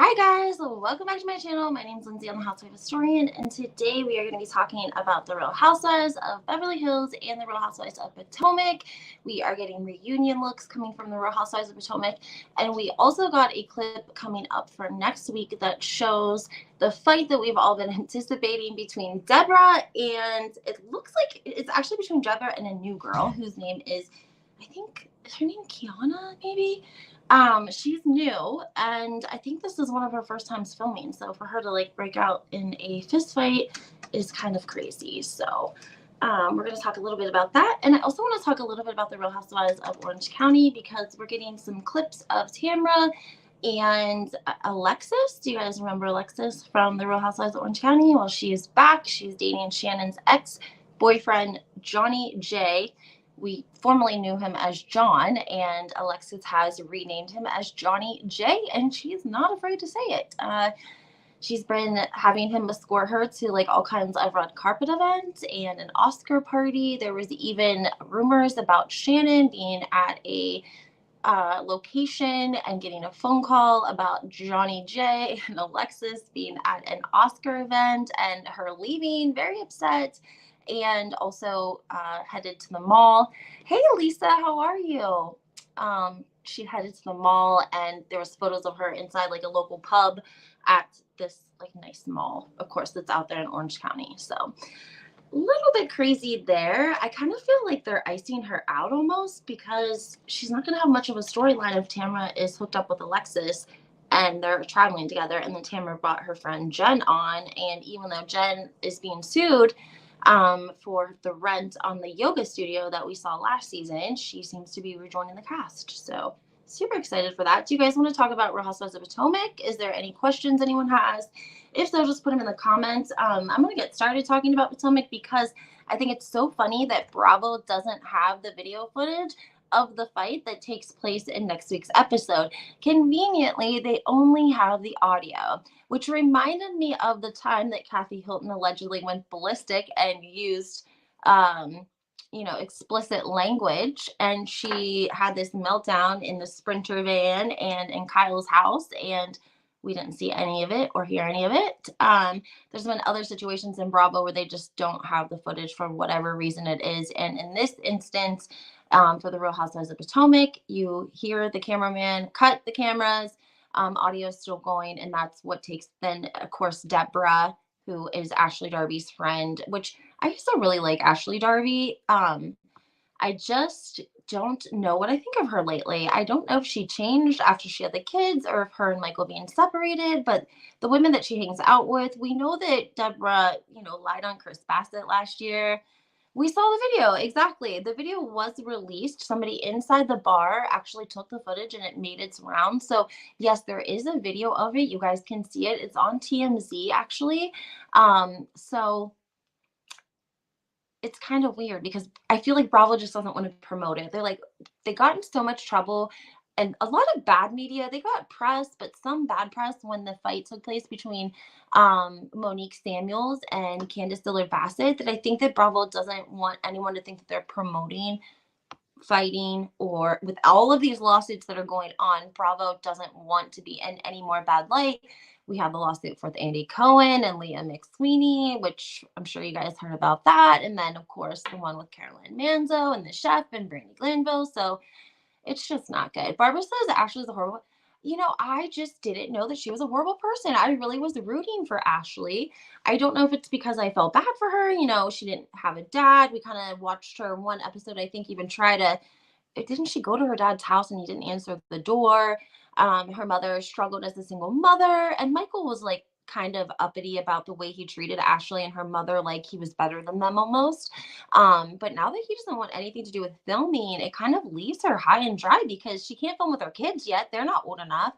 Hi guys, welcome back to my channel. My name is Lindsay. I'm the Housewife Historian, and today we are going to be talking about the Real Housewives of Beverly Hills and the Real Housewives of Potomac. We are getting reunion looks coming from the Real Housewives of Potomac, and we also got a clip coming up for next week that shows the fight that we've all been anticipating between Deborah and it looks like it's actually between Deborah and a new girl whose name is, I think, is her name Kiana, maybe? She's new, and I think this is one of her first times filming. So for her to like break out in a fist fight is kind of crazy. So we're going to talk a little bit about that. And I also want to talk a little bit about the Real Housewives of Orange County because we're getting some clips of Tamra and Alexis. Do you guys remember Alexis from the Real Housewives of Orange County? Well, she is back. She's dating Shannon's ex-boyfriend, Johnny J. We formerly knew him as John, and Alexis has renamed him as Johnny J, and she's not afraid to say it. She's been having him escort her to like all kinds of red carpet events and an Oscar party. There was even rumors about Shannon being at a location and getting a phone call about Johnny J and Alexis being at an Oscar event and her leaving very upset and also headed to the mall. Hey Lisa, how are you? She headed to the mall and there was photos of her inside like a local pub at this like nice mall, of course, that's out there in Orange County. So a little bit crazy there. I kind of feel like they're icing her out almost because she's not going to have much of a storyline if Tamra is hooked up with Alexis and they're traveling together. And then Tamra brought her friend Jen on. And even though Jen is being sued for the rent on the yoga studio that we saw last season, she seems to be rejoining the cast. So super excited for that. Do you guys want to talk about Real Housewives of Potomac? Is there any questions anyone has? If so, just put them in the comments. I'm going to get started talking about Potomac because I think it's so funny that Bravo doesn't have the video footage of the fight that takes place in next week's episode. Conveniently, they only have the audio, which reminded me of the time that Kathy Hilton allegedly went ballistic and used explicit language, and she had this meltdown in the Sprinter van and in Kyle's house, and we didn't see any of it or hear any of it. There's been other situations in Bravo where they just don't have the footage for whatever reason it is, and in this instance, for the Real Housewives of Potomac, you hear the cameraman cut the cameras, audio is still going, and that's what takes then, of course, Deborah, who is Ashley Darby's friend, which I used to really like Ashley Darby. I just don't know what I think of her lately. I don't know if she changed after she had the kids or if her and Michael being separated, but the women that she hangs out with, we know that Deborah, lied on Chris Bassett last year. We saw the video. Exactly. The video was released. Somebody inside the bar actually took the footage and it made its round. So, yes, there is a video of it. You guys can see it. It's on TMZ, actually. So it's kind of weird because I feel like Bravo just doesn't want to promote it. They got in so much trouble and a lot of bad media. They got press, but some bad press when the fight took place between Monique Samuels and Candace Dillard Bassett, that I think that Bravo doesn't want anyone to think that they're promoting fighting, or with all of these lawsuits that are going on, Bravo doesn't want to be in any more bad light. We have the lawsuit with Andy Cohen and Leah McSweeney, which I'm sure you guys heard about that. And then, of course, the one with Caroline Manzo and the chef and Brandy Glanville. So it's just not good. Barbara says Ashley's a horrible. I just didn't know that she was a horrible person. I really was rooting for Ashley. I don't know if it's because I felt bad for her. She didn't have a dad. We kind of watched her one episode, I think, even try to, didn't she go to her dad's house and he didn't answer the door? Her mother struggled as a single mother. And Michael was like kind of uppity about the way he treated Ashley and her mother, like he was better than them almost. But now that he doesn't want anything to do with filming, it kind of leaves her high and dry because she can't film with her kids yet. They're not old enough.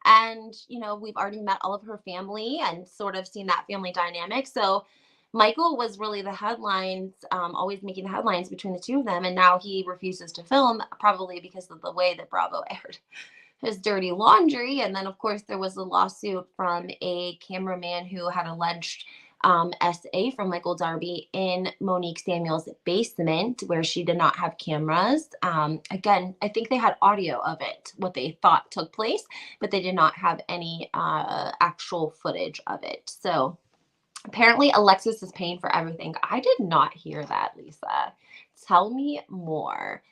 And, we've already met all of her family and sort of seen that family dynamic. So Michael was really the headlines, always making the headlines between the two of them. And now he refuses to film, probably because of the way that Bravo aired his dirty laundry. And then, of course, there was a lawsuit from a cameraman who had alleged SA from Michael Darby in Monique Samuel's basement where she did not have cameras. Again, I think they had audio of it, what they thought took place, but they did not have any actual footage of it. So apparently Alexis is paying for everything. I did not hear that, Lisa. Tell me more.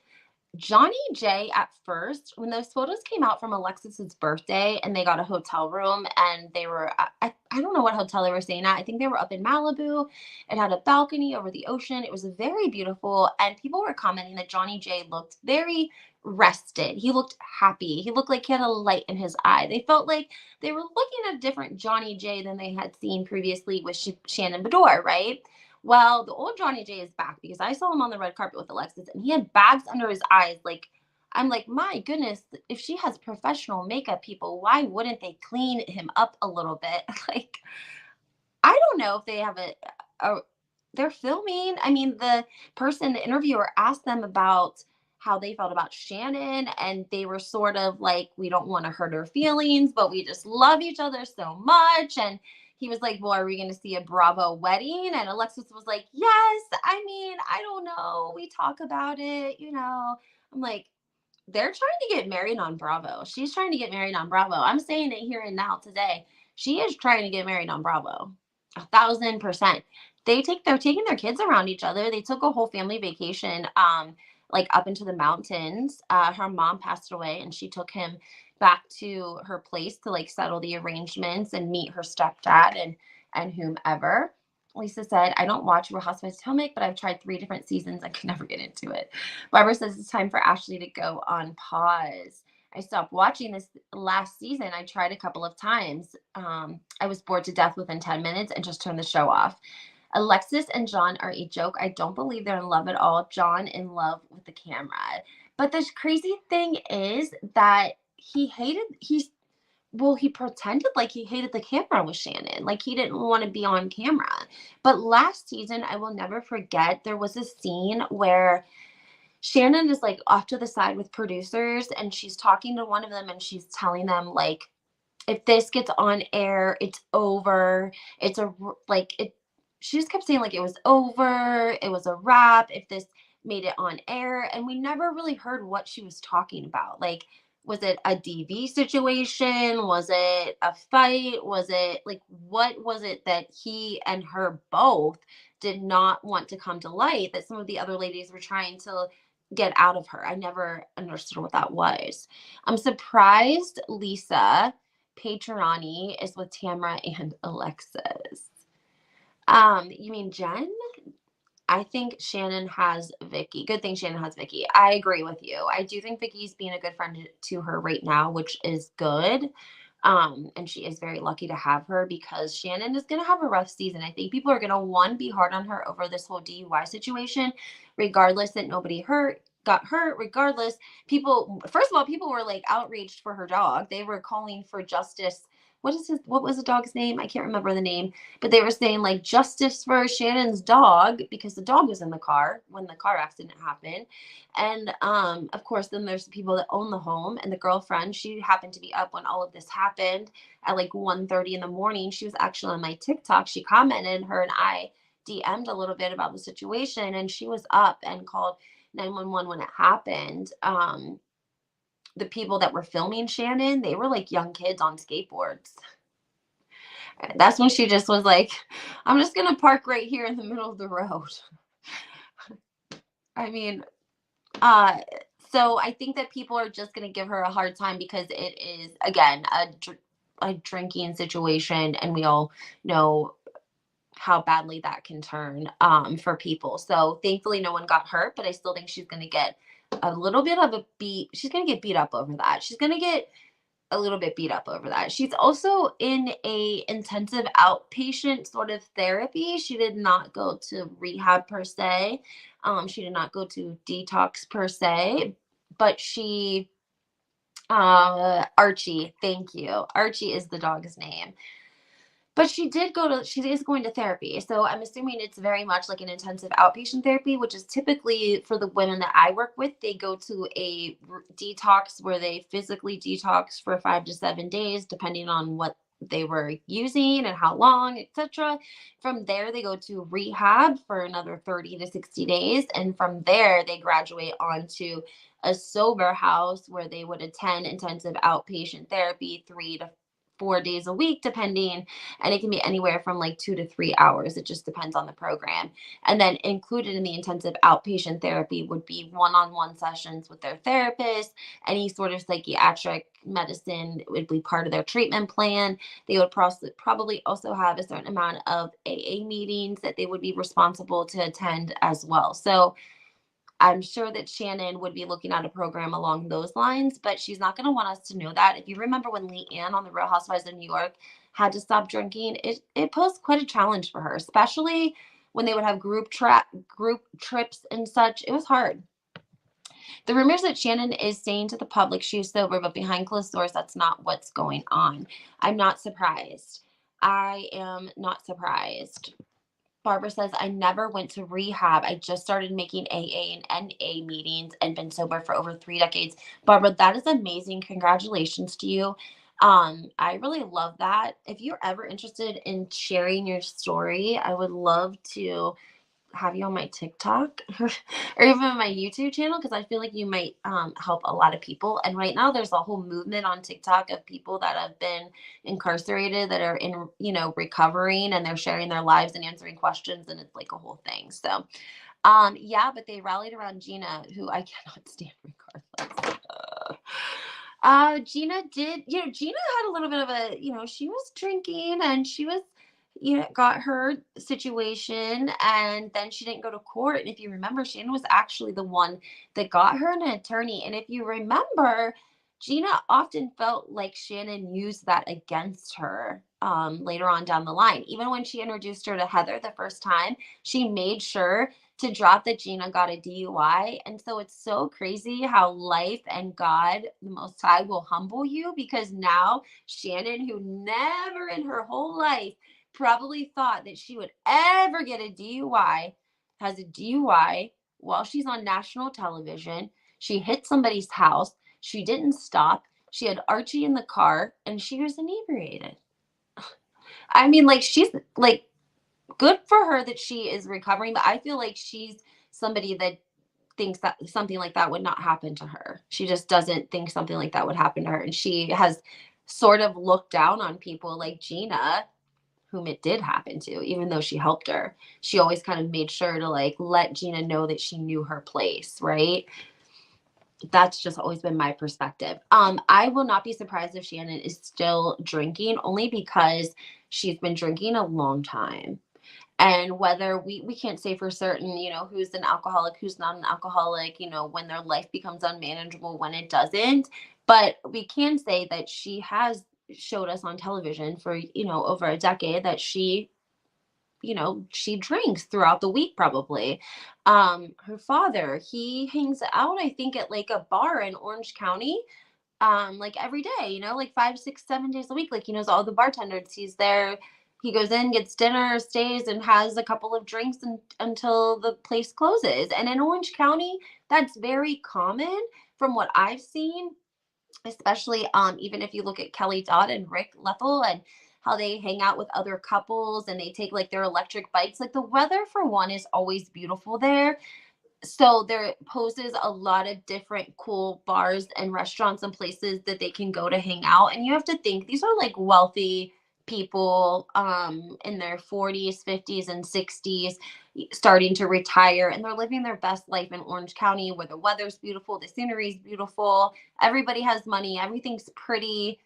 Johnny J at first, when those photos came out from Alexis's birthday and they got a hotel room and they were, I don't know what hotel they were staying at. I think they were up in Malibu. It had a balcony over the ocean. It was very beautiful. And people were commenting that Johnny J looked very rested. He looked happy. He looked like he had a light in his eye. They felt like they were looking at a different Johnny J than they had seen previously with Shannon Bedore, right? Well, the old Johnny J is back because I saw him on the red carpet with Alexis and he had bags under his eyes. Like, I'm like, my goodness, if she has professional makeup people, why wouldn't they clean him up a little bit? Like, I don't know if they have a they're filming. I mean, the interviewer asked them about how they felt about Shannon, and they were sort of like, we don't want to hurt her feelings, but we just love each other so much. And he was like, well, are we going to see a Bravo wedding? And Alexis was like, yes. I mean, I don't know. We talk about it, you know. I'm like, they're trying to get married on Bravo. She's trying to get married on Bravo. I'm saying it here and now today. She is trying to get married on Bravo. 1,000%. They're taking their kids around each other. They took a whole family vacation, like up into the mountains. Her mom passed away and she took him back to her place to like settle the arrangements and meet her stepdad and whomever. Lisa said, I don't watch Real Housewives of Potomac, but I've tried 3 different seasons. I can never get into it. Barbara says it's time for Ashley to go on pause. I stopped watching this last season. I tried a couple of times. I was bored to death within 10 minutes and just turned the show off. Alexis and John are a joke. I don't believe they're in love at all. John in love with the camera. But the crazy thing is that he pretended like he hated the camera with Shannon. Like he didn't want to be on camera. But last season, I will never forget, there was a scene where Shannon is like off to the side with producers and she's talking to one of them and she's telling them like, if this gets on air, it's over. It's a like it. She just kept saying like it was over. It was a wrap. If this made it on air, and we never really heard what she was talking about. Like, was it a DV situation? Was it a fight? Was it like what was it that he and her both did not want to come to light that some of the other ladies were trying to get out of her? I never understood what that was. I'm surprised Lisa Patronani is with Tamra and Alexis. You mean Jen? I think Shannon has Vicky. Good thing Shannon has Vicky. I agree with you. I do think Vicky's being a good friend to her right now, which is good. And she is very lucky to have her because Shannon is going to have a rough season. I think people are going to, one, be hard on her over this whole DUI situation, regardless that nobody got hurt, regardless. First of all, people were like outraged for her dog. They were calling for justice. What was the dog's name? I can't remember the name, but they were saying like justice for Shannon's dog because the dog was in the car when the car accident happened. And of course, then there's the people that own the home and the girlfriend. She happened to be up when all of this happened at like 1:30 in the morning. She was actually on my TikTok. She commented, her and I DM'd a little bit about the situation, and she was up and called 911 when it happened. The people that were filming Shannon, they were like young kids on skateboards. That's when she just was like, I'm just going to park right here in the middle of the road. I mean, so I think that people are just going to give her a hard time because it is, again, a drinking situation. And we all know how badly that can turn for people. So thankfully no one got hurt, but I still think she's going to get a little bit of a beat. She's going to get beat up over that. She's going to get a little bit beat up over that. She's also in a intensive outpatient sort of therapy. She did not go to rehab per se. She did not go to detox per se, but Archie, thank you. Archie is the dog's name. But she is going to therapy. So I'm assuming it's very much like an intensive outpatient therapy, which is typically for the women that I work with. They go to a detox where they physically detox for 5 to 7 days, depending on what they were using and how long, etc. From there, they go to rehab for another 30 to 60 days. And from there, they graduate onto a sober house where they would attend intensive outpatient therapy 3 to 4 days a week, depending. And it can be anywhere from like 2 to 3 hours. It just depends on the program. And then included in the intensive outpatient therapy would be one on one sessions with their therapist. Any sort of psychiatric medicine would be part of their treatment plan. They would probably also have a certain amount of AA meetings that they would be responsible to attend as well. So I'm sure that Shannon would be looking at a program along those lines, but she's not going to want us to know that. If you remember when Leanne on the Real Housewives of New York had to stop drinking, it posed quite a challenge for her, especially when they would have group trips and such. It was hard. The rumors that Shannon is saying to the public she's sober, but behind closed doors, that's not what's going on. I'm not surprised. I am not surprised. Barbara says, I never went to rehab. I just started making AA and NA meetings and been sober for over 3 decades. Barbara, that is amazing. Congratulations to you. I really love that. If you're ever interested in sharing your story, I would love to have you on my TikTok or even my YouTube channel because I feel like you might help a lot of people. And right now, there's a whole movement on TikTok of people that have been incarcerated that are in, recovering and they're sharing their lives and answering questions. And it's like a whole thing. So, yeah, but they rallied around Gina, who I cannot stand regardless. Gina did, Gina had a little bit of a, she was drinking and she was, got her situation and then she didn't go to court. And if you remember, Shannon was actually the one that got her an attorney. And if you remember, Gina often felt like Shannon used that against her later on down the line. Even when she introduced her to Heather the first time, she made sure to drop that Gina got a DUI. And so it's so crazy how life and God, the Most High, will humble you because now Shannon, who never in her whole life probably thought that she would ever get a DUI, has a DUI while she's on national television. She hit somebody's house. She didn't stop. She had Archie in the car and she was inebriated. I mean, like, she's like, good for her that she is recovering, but I feel like she's somebody that thinks that something like that would not happen to her. She just doesn't think something like that would happen to her. And she has sort of looked down on people like Gina, whom it did happen to, even though she helped her. She always kind of made sure to like let Gina know that she knew her place, right? That's just always been my perspective. I will not be surprised if Shannon is still drinking, only because she's been drinking a long time. And whether we can't say for certain, who's an alcoholic, who's not an alcoholic, when their life becomes unmanageable, when it doesn't. But we can say that she has showed us on television for, over a decade that she drinks throughout the week probably. Her father, he hangs out, I think, at like a bar in Orange County, like every day, like 5, 6, 7 days a week. Like he knows all the bartenders. He's there. He goes in, gets dinner, stays, and has a couple of drinks until the place closes. And in Orange County, that's very common from what I've seen, especially even if you look at Kelly Dodd and Rick Lethal and how they hang out with other couples and they take like their electric bikes. Like the weather for one is always beautiful there. So there poses a lot of different cool bars and restaurants and places that they can go to hang out. And you have to think these are like wealthy people in their 40s, 50s, and 60s starting to retire, and they're living their best life in Orange County where the weather's beautiful, the scenery's beautiful, everybody has money, everything's pretty,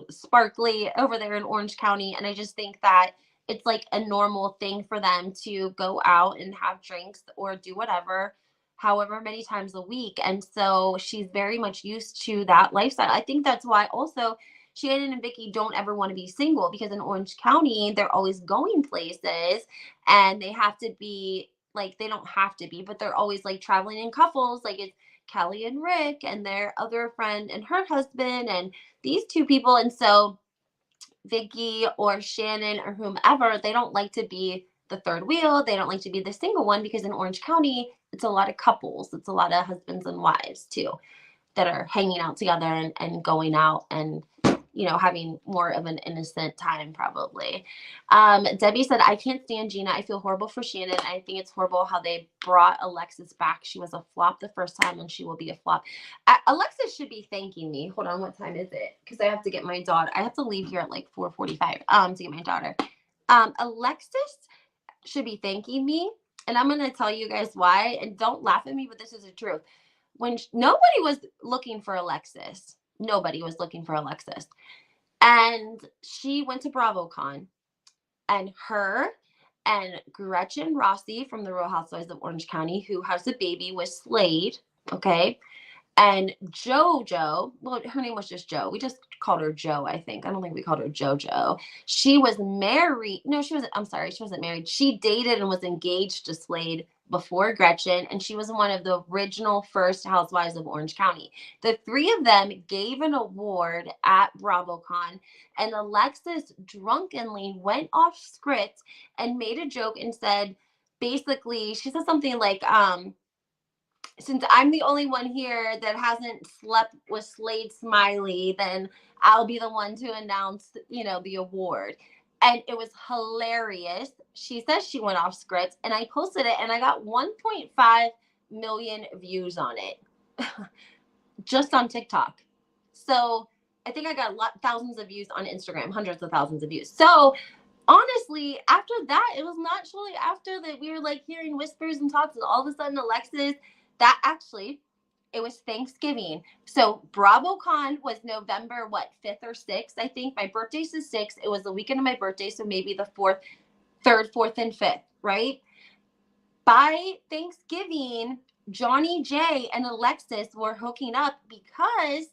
sparkly over there in Orange County. And I just think that it's like a normal thing for them to go out and have drinks or do whatever, however many times a week. And so she's very much used to that lifestyle. I think that's why also Shannon and Vicky don't ever want to be single, because in Orange County, they're always going places and they have to be like, they don't have to be, but they're always like traveling in couples. Like it's Kelly and Rick and their other friend and her husband and these two people. And so Vicky or Shannon or whomever, they don't like to be the third wheel. They don't like to be the single one, because in Orange County, it's a lot of couples. It's a lot of husbands and wives too that are hanging out together and going out and having more of an innocent time probably. Debbie said, I can't stand Gina. I feel horrible for Shannon. I think it's horrible how they brought Alexis back. She was a flop the first time and she will be a flop. Alexis should be thanking me. Hold on, what time is it? Because I have to get my daughter. I have to leave here at like 4:45 to get my daughter. Alexis should be thanking me. And I'm going to tell you guys why. And don't laugh at me, but this is the truth. When nobody was looking for Alexis. Nobody was looking for Alexis. And she went to BravoCon. And her and Gretchen Rossi from the Real Housewives of Orange County, who has a baby with Slade, okay? And JoJo, well, her name was just Jo. We just called her Jo, I think. I don't think we called her JoJo. She was married. No, she wasn't. I'm sorry. She wasn't married. She dated and was engaged to Slade before Gretchen. And she was one of the original first housewives of Orange County. The three of them gave an award at BravoCon. And Alexis drunkenly went off script and made a joke and said, basically, she said something like, since I'm the only one here that hasn't slept with Slade Smiley, then I'll be the one to announce, the award. And it was hilarious. She says she went off script, and I posted it, and I got 1.5 million views on it, just on TikTok. So I think I got thousands of views on Instagram, hundreds of thousands of views. So honestly, after that, it was not shortly after that we were like hearing whispers and talks, and all of a sudden Alexis, that actually, it was Thanksgiving. So BravoCon was November, 5th or 6th, I think. My birthday's the 6th. It was the weekend of my birthday, so maybe the 4th, 3rd, 4th, and 5th, right? By Thanksgiving, Johnny J and Alexis were hooking up because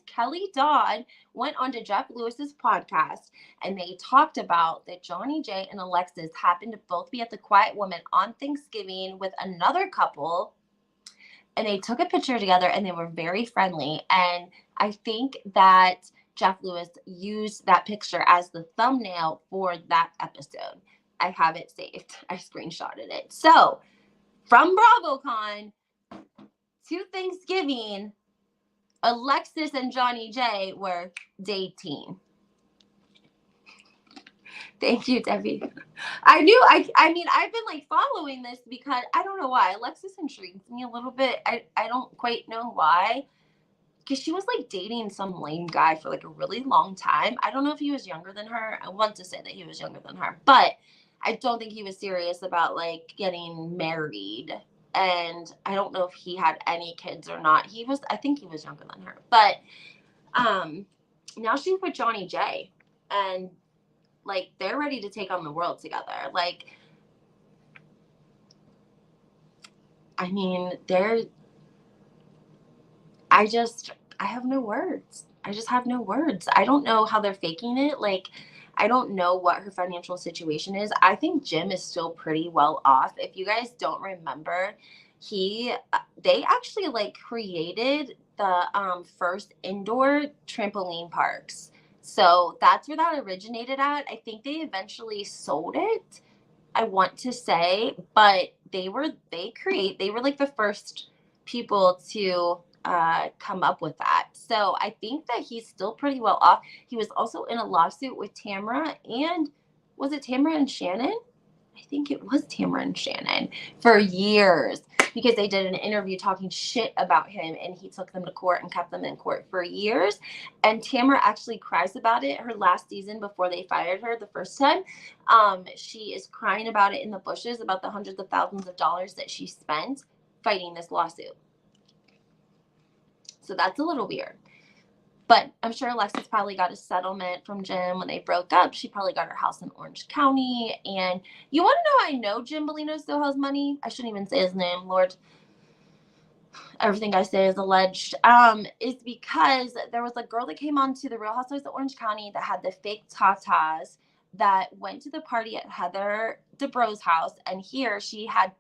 Kelly Dodd went on to Jeff Lewis's podcast and they talked about that Johnny J and Alexis happened to both be at the Quiet Woman on Thanksgiving with another couple. And they took a picture together and they were very friendly. And I think that Jeff Lewis used that picture as the thumbnail for that episode. I have it saved. I screenshotted it. So from BravoCon to Thanksgiving, Alexis and Johnny J were dating. Thank you, Debbie. I mean, I've been like following this because I don't know why. Alexis intrigues me a little bit. I don't quite know why. Because she was like dating some lame guy for like a really long time. I don't know if he was younger than her. I want to say that he was younger than her, but I don't think he was serious about like getting married. And I don't know if he had any kids or not. I think he was younger than her. But now she's with Johnny J. And like they're ready to take on the world together. Like, I mean, I have no words. I just have no words. I don't know how they're faking it. Like, I don't know what her financial situation is. I think Jim is still pretty well off. If you guys don't remember, they actually like created the first indoor trampoline parks. So that's where that originated at. I think they eventually sold it, I want to say, but they were like the first people to come up with that. So I think that he's still pretty well off. He was also in a lawsuit with Tamara, and was it Tamara and Shannon? I think it was Tamara and Shannon for years, because they did an interview talking shit about him, and he took them to court and kept them in court for years. And Tamara actually cries about it. Her last season before they fired her the first time, she is crying about it in the bushes about the hundreds of thousands of dollars that she spent fighting this lawsuit. So that's a little weird. But I'm sure Alexis probably got a settlement from Jim when they broke up. She probably got her house in Orange County. And you want to know how I know Jim Bellino still has money? I shouldn't even say his name, Lord. Everything I say is alleged. Is because there was a girl that came on to the Real Housewives of Orange County that had the fake tatas that went to the party at Heather DeBro's house. And here she had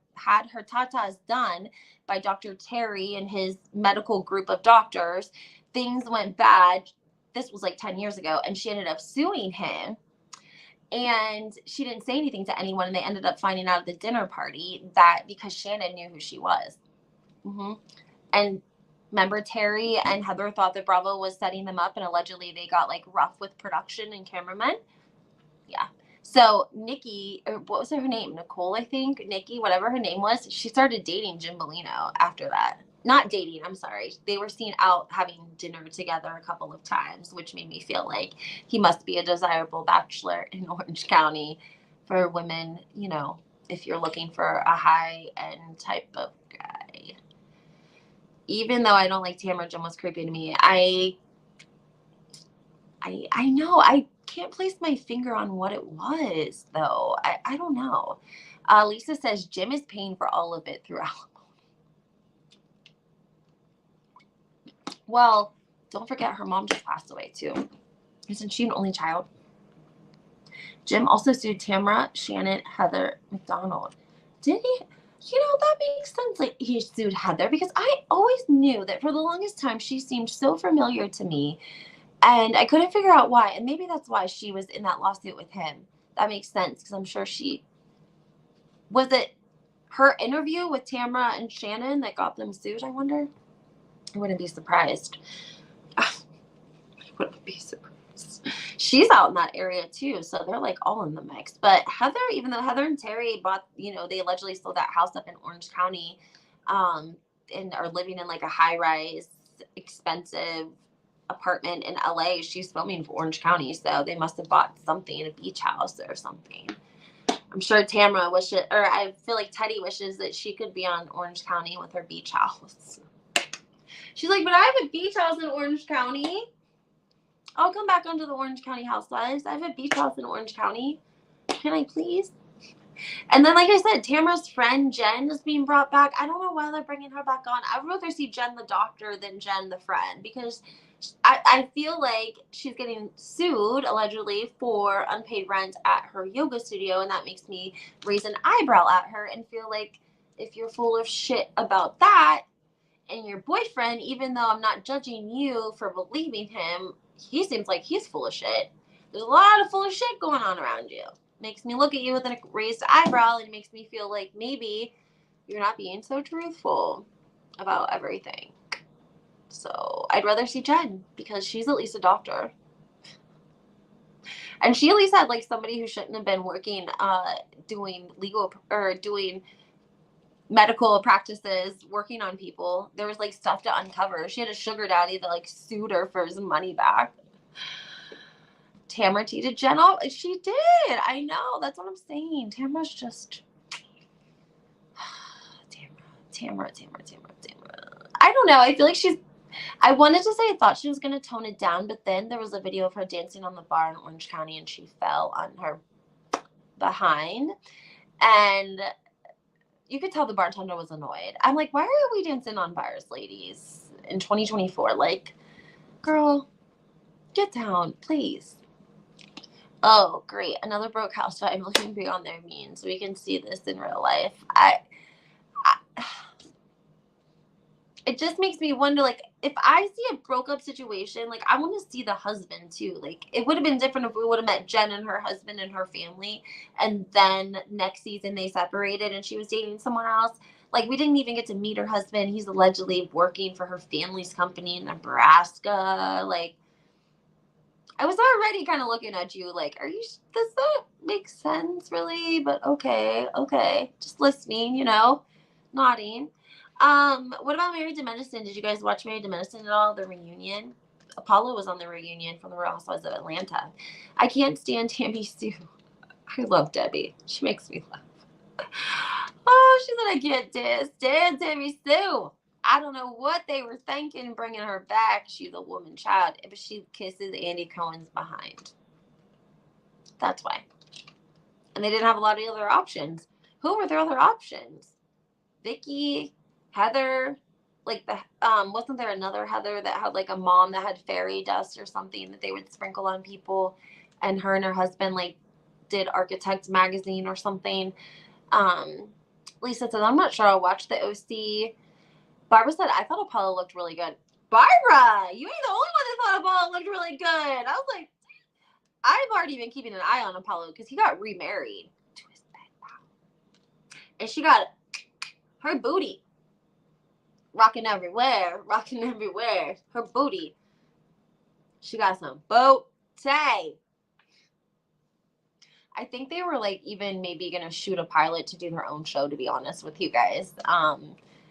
her tatas done by Dr. Terry and his medical group of doctors. Things went bad. This was like 10 years ago. And she ended up suing him. And she didn't say anything to anyone. And they ended up finding out at the dinner party that because Shannon knew who she was. Mm-hmm. And Remember Terry and Heather thought that Bravo was setting them up, and allegedly they got like rough with production and cameramen. Yeah. So Nikki, or what was her name? Nicole, I think. Nikki, whatever her name was, she started dating Jim Bellino after that. Not dating, I'm sorry. They were seen out having dinner together a couple of times, which made me feel like he must be a desirable bachelor in Orange County for women, you know, if you're looking for a high-end type of guy. Even though I don't like Tamara, Jim was creepy to me. I know. I can't place my finger on what it was, though. I don't know. Lisa says Jim is paying for all of it through alimony. Well, don't forget her mom just passed away, too. Isn't she an only child? Jim also sued Tamara, Shannon, Heather, McDonald. Did he? You know, that makes sense. Like, he sued Heather because I always knew that for the longest time she seemed so familiar to me. And I couldn't figure out why. And maybe that's why she was in that lawsuit with him. That makes sense because I'm sure she... Was it her interview with Tamara and Shannon that got them sued, I wonder? I wouldn't be surprised. I wouldn't be surprised. She's out in that area too, so they're like all in the mix. But Heather, even though Heather and Terry bought, you know, they allegedly sold that house up in Orange County, and are living in like a high-rise, expensive apartment in LA. She's filming for Orange County, so they must have bought something, a beach house or something. I'm sure Tamara wishes, or I feel like Teddy wishes that she could be on Orange County with her beach house. She's like, but I have a beach house in Orange County. I'll come back onto the Orange County Housewives. I have a beach house in Orange County. Can I please? And then, like I said, Tamara's friend Jen is being brought back. I don't know why they're bringing her back on. I'd rather see Jen the doctor than Jen the friend, because I feel like she's getting sued, allegedly, for unpaid rent at her yoga studio, and that makes me raise an eyebrow at her and feel like if you're full of shit about that, and your boyfriend, even though I'm not judging you for believing him, he seems like he's full of shit. There's a lot of full of shit going on around you. Makes me look at you with a raised eyebrow, and it makes me feel like maybe you're not being so truthful about everything. So I'd rather see Jen because she's at least a doctor. And she at least had like somebody who shouldn't have been working, doing legal or doing medical practices, working on people. There was like stuff to uncover. She had a sugar daddy that like sued her for his money back. Tamara cheated Jen off. She did. I know. That's what I'm saying. Tamara's just Tamara. I don't know. I feel like I wanted to say I thought she was going to tone it down, but then there was a video of her dancing on the bar in Orange County, and she fell on her behind. And you could tell the bartender was annoyed. I'm like, why are we dancing on bars, ladies, in 2024? Like, girl, get down, please. Oh, great. Another broke housewife looking beyond their means. We can see this in real life. It just makes me wonder, like, if I see a broke up situation, like, I want to see the husband too. Like, it would have been different if we would have met Jen and her husband and her family, and then next season they separated and she was dating someone else. Like, we didn't even get to meet her husband. He's allegedly working for her family's company in Nebraska. Like, I was already kind of looking at you like, does that make sense, really? But okay. Just listening, you know, nodding. What about Mary DeMedicine? Did you guys watch Mary DeMedicine at all? The reunion? Apollo was on the reunion from the Real Housewives of Atlanta. I can't stand Tammy Sue. I love Debbie. She makes me laugh. Oh, she said I can't stand Tammy Sue. I don't know what they were thinking bringing her back. She's a woman child, but she kisses Andy Cohen's behind. That's why. And they didn't have a lot of other options. Who were their other options? Vicky, Heather, like wasn't there another Heather that had like a mom that had fairy dust or something that they would sprinkle on people, and her husband like did Architect magazine or something. Lisa says, I'm not sure I'll watch the OC. Barbara said, I thought Apollo looked really good. Barbara, you ain't the only one that thought Apollo looked really good. I was like, I've already been keeping an eye on Apollo because he got remarried to his pen pal. And she got her booty. rocking everywhere, rocking everywhere. Her booty. She got some booty. I think they were like even maybe gonna shoot a pilot to do their own show, to be honest with you guys.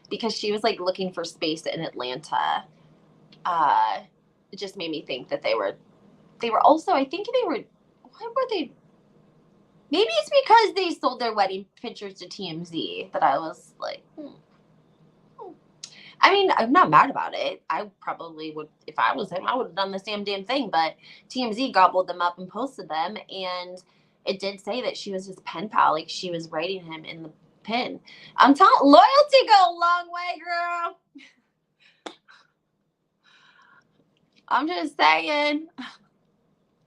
Because she was like looking for space in Atlanta. It just made me think that they were also, I think they were, why were they, maybe it's because they sold their wedding pictures to TMZ that I was like, I mean, I'm not mad about it. I probably would, if I was him, I would have done the same damn thing. But TMZ gobbled them up and posted them. And it did say that she was his pen pal. Like, she was writing him in the pen. I'm telling, loyalty go a long way, girl. I'm just saying.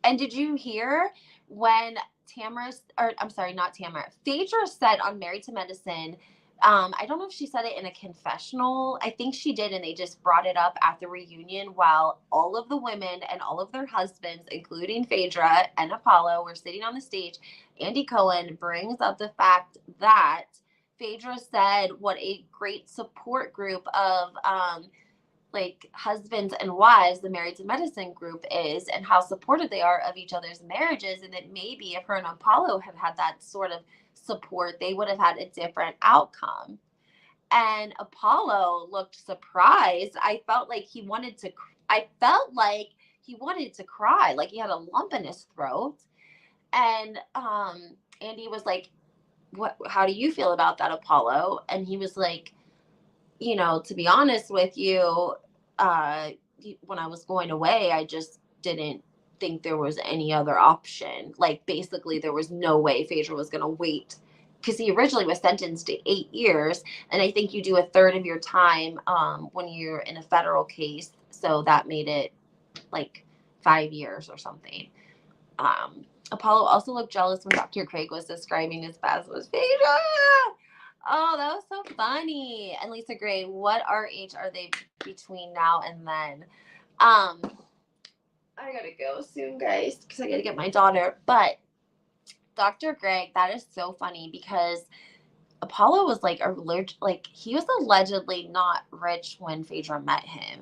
And did you hear when Phaedra said on Married to Medicine, I don't know if she said it in a confessional. I think she did, and they just brought it up at the reunion while all of the women and all of their husbands, including Phaedra and Apollo, were sitting on the stage. Andy Cohen brings up the fact that Phaedra said what a great support group of like husbands and wives, the Married to Medicine group is, and how supportive they are of each other's marriages, and that maybe if her and Apollo had had that sort of support, they would have had a different outcome. And Apollo looked surprised. I felt like he wanted to cry, like he had a lump in his throat. And Andy was like, how do you feel about that, Apollo? And he was like, to be honest with you, when I was going away, I just didn't think there was any other option. Like, basically, there was no way Phaedra was going to wait, because he originally was sentenced to 8 years. And I think you do a third of your time when you're in a federal case. So that made it like 5 years or something. Apollo also looked jealous when Dr. Craig was describing his past with Phaedra. Oh, that was so funny. And Lisa Gray, what RH are they between now and then? I gotta go soon, guys, because I gotta get my daughter. But Dr. Greg, that is so funny, because Apollo was like he was allegedly not rich when Phaedra met him.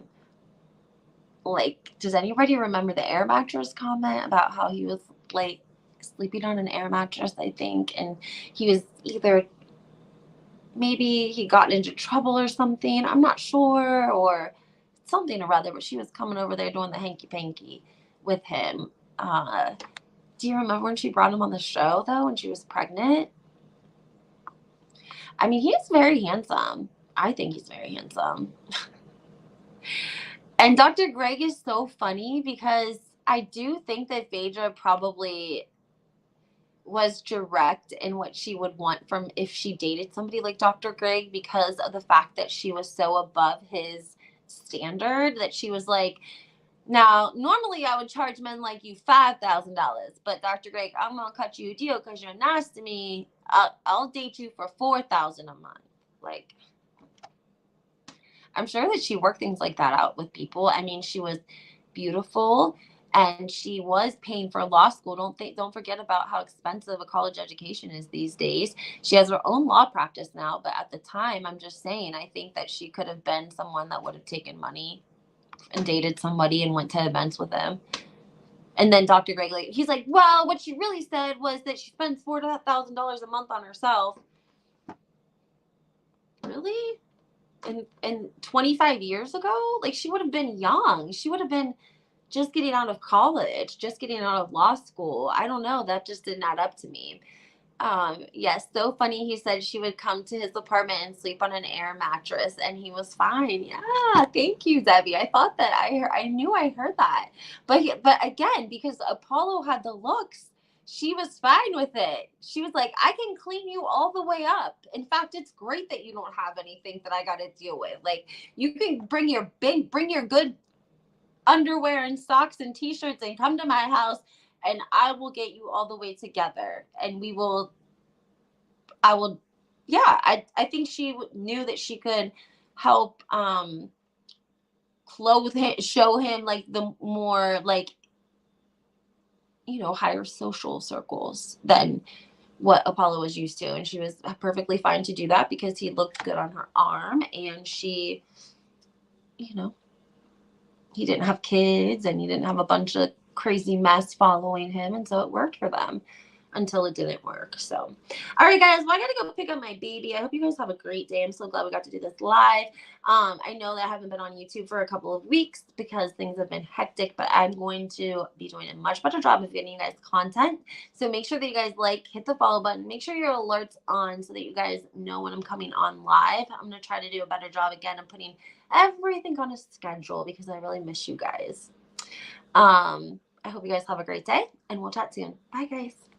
Like, does anybody remember the air mattress comment about how he was like sleeping on an air mattress, I think, and he was either, maybe he got into trouble or something, I'm not sure, or something or other, but she was coming over there doing the hanky panky with him. Do you remember when she brought him on the show, though, when she was pregnant? I mean, he is very handsome. I think he's very handsome. And Dr. Greg is so funny, because I do think that Phaedra probably was direct in what she would want from if she dated somebody like Dr. Greg, because of the fact that she was so above his standard, that she was like, now, normally I would charge men like you $5,000, but Dr. Greg, I'm going to cut you a deal because you're nice to me. I'll date you for $4,000 a month. Like, I'm sure that she worked things like that out with people. I mean, she was beautiful, and she was paying for law school. Don't forget about how expensive a college education is these days. She has her own law practice now, but at the time, I'm just saying, I think that she could have been someone that would have taken money and dated somebody and went to events with them. And then Dr. Greg, he's like, well, what she really said was that she spends $4,000 a month on herself. Really? And 25 years ago, like, she would have been young. She would have been just getting out of college, just getting out of law school. I don't know. That just didn't add up to me. Yes, so funny. He said she would come to his apartment and sleep on an air mattress, and he was fine. Yeah, thank you, Debbie. I thought that I knew I heard that, but again, because Apollo had the looks, she was fine with it. She was like, I can clean you all the way up. In fact, it's great that you don't have anything that I got to deal with. Like, you can bring your good underwear and socks and t-shirts and come to my house, and I will get you all the way together, and I think she knew that she could help clothe him, show him like the more like, higher social circles than what Apollo was used to. And she was perfectly fine to do that because he looked good on her arm, and she, you know, he didn't have kids and he didn't have a bunch of crazy mess following him. And so it worked for them until it didn't work. So, all right, guys, well, I got to go pick up my baby. I hope you guys have a great day. I'm so glad we got to do this live. I know that I haven't been on YouTube for a couple of weeks because things have been hectic, but I'm going to be doing a much better job of getting you guys content. So make sure that you guys hit the follow button, make sure your alerts on so that you guys know when I'm coming on live. I'm going to try to do a better job again of putting everything on a schedule because I really miss you guys. I hope you guys have a great day, and we'll chat soon. Bye, guys.